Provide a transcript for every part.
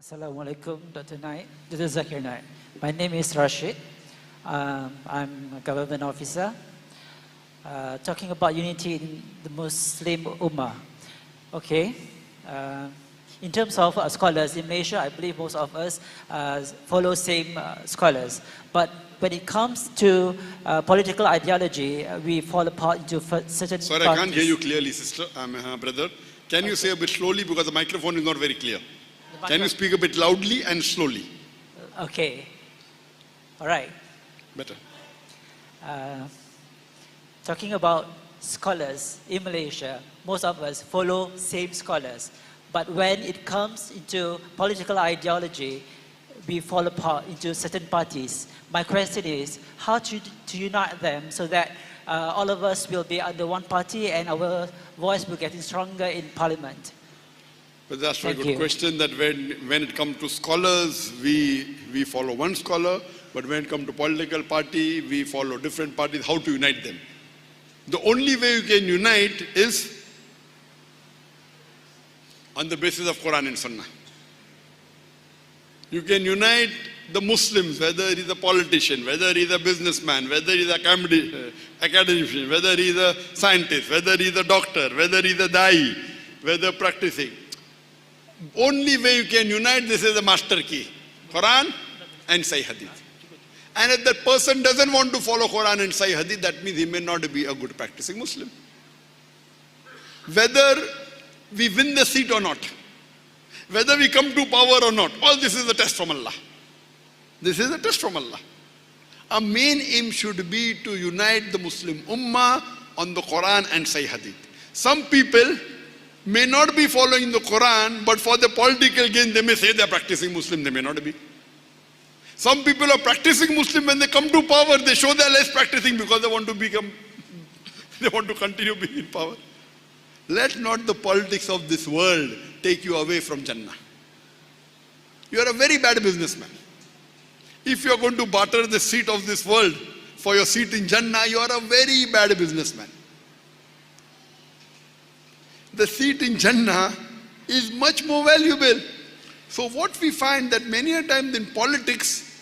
Assalamualaikum, Dr. Naik, Dr. Zakir Naik. My name is Rashid. I'm a government officer. Talking about unity in the Muslim Ummah. Okay. In terms of scholars in Malaysia, I believe most of us follow same scholars. But when it comes to political ideology, we fall apart into certain Sorry, parties. I can't hear you clearly, sister, brother. Can you say a bit slowly because the microphone is not very clear? Can you speak a bit loudly and slowly? Okay. All right. Better. Talking about scholars in Malaysia, most of us follow same scholars. But when it comes into political ideology, we fall apart into certain parties. My question is, how to unite them so that all of us will be under one party and our voice will get stronger in parliament? But that's a very good question, that when it comes to scholars, we follow one scholar, but when it comes to political party, we follow different parties. How to unite them? The only way you can unite is on the basis of Qur'an and Sunnah. You can unite the Muslims, whether he's a politician, whether he's a businessman, whether he's an academician, whether he's a scientist, whether he's a doctor, whether he's a da'i, whether practicing. Only way you can unite, this is the master key, Quran and Sahih Hadith. And if that person doesn't want to follow Quran and Sahih Hadith, that means he may not be a good practicing Muslim. Whether we win the seat or not, whether we come to power or not, all this is a test from Allah. This is a test from Allah. Our main aim should be to unite the Muslim Ummah on the Quran and Sahih Hadith. Some people may not be following the Quran, but for the political gain, they may say they are practicing Muslim, they may not be. Some people are practicing Muslim, when they come to power, they show they are less practicing because they want to continue being in power. Let not the politics of this world take you away from Jannah. You are a very bad businessman. If you are going to barter the seat of this world for your seat in Jannah, you are a very bad businessman. The seat in Jannah is much more valuable. So what we find that many a times in politics,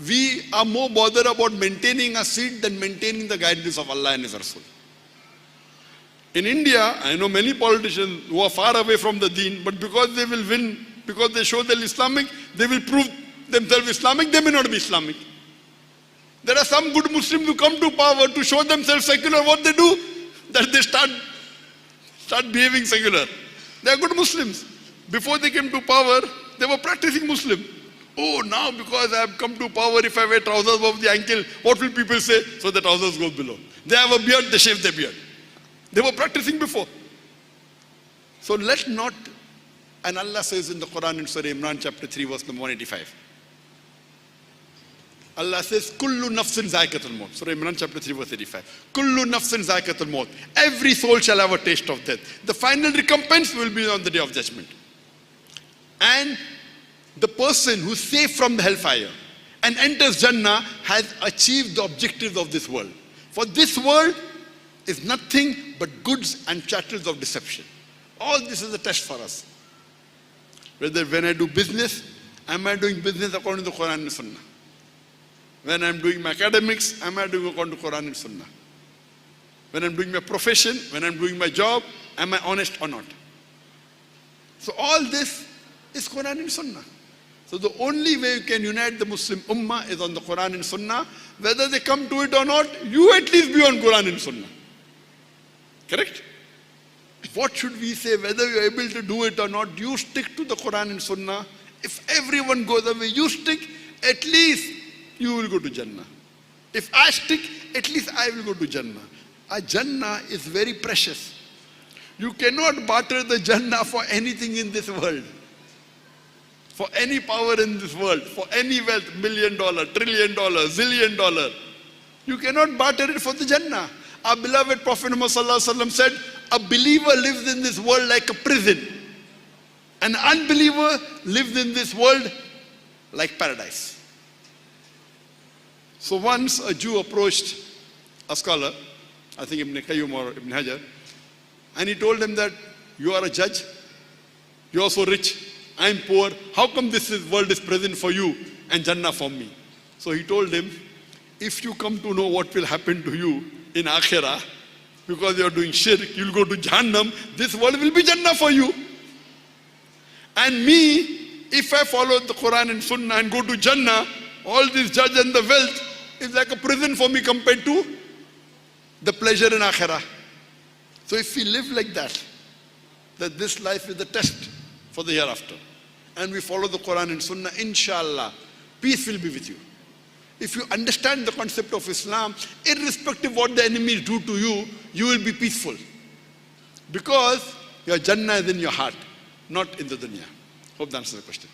we are more bothered about maintaining a seat than maintaining the guidance of Allah and His Rasul. In India, I know many politicians who are far away from the deen, but because they will win, because they show they're Islamic, they will prove themselves Islamic, they may not be Islamic. There are some good Muslims who come to power to show themselves secular. What they do? That they start behaving secular. They are good Muslims. Before they came to power, they were practicing Muslim. Oh, now because I have come to power, if I wear trousers above the ankle, what will people say? So the trousers go below. They have a beard, they shave their beard. They were practicing before. So let not, and Allah says in the Quran in Surah Imran chapter 3 verse number 185. Allah says, Kullu nafsin zaikatul maut. Surah Imran chapter 3 verse 85. Kullu nafsin zaikatul maut. Every soul shall have a taste of death. The final recompense will be on the day of judgment. And the person who's safe from the hellfire and enters Jannah has achieved the objectives of this world. For this world is nothing but goods and chattels of deception. All this is a test for us. Whether when I do business, am I doing business according to Quran and Sunnah? When I'm doing my academics, am I doing according to Quran and Sunnah? When I'm doing my profession, when I'm doing my job, am I honest or not? So all this is Quran and Sunnah. So the only way you can unite the Muslim Ummah is on the Quran and Sunnah. Whether they come to it or not, you at least be on Quran and Sunnah. Correct? What should we say? Whether you're able to do it or not, you stick to the Quran and Sunnah. If everyone goes away, you stick, at least you will go to Jannah. If I stick, at least I will go to Jannah. A Jannah is very precious. You cannot barter the Jannah for anything in this world. For any power in this world, for any wealth, $1 million, $1 trillion, $zillion dollar. You cannot barter it for the Jannah. Our beloved Prophet Muhammad said, a believer lives in this world like a prison. An unbeliever lives in this world like paradise. So once a Jew approached a scholar, I think Ibn Qayyum or Ibn Hajar, and he told him that you are a judge, you are so rich, I'm poor. How come world is present for you and Jannah for me? So he told him, if you come to know what will happen to you in Akhirah, because you are doing shirk, you'll go to Jahannam, this world will be Jannah for you. And me, if I follow the Quran and Sunnah and go to Jannah, all this judge and the wealth is like a prison for me compared to the pleasure in Akhirah. So if we live like that this life is the test for the hereafter, and we follow the Quran and Sunnah, inshallah, peace will be with you. If you understand the concept of Islam, irrespective of what the enemies do to you, you will be peaceful. Because your Jannah is in your heart, not in the dunya. Hope that answers the question.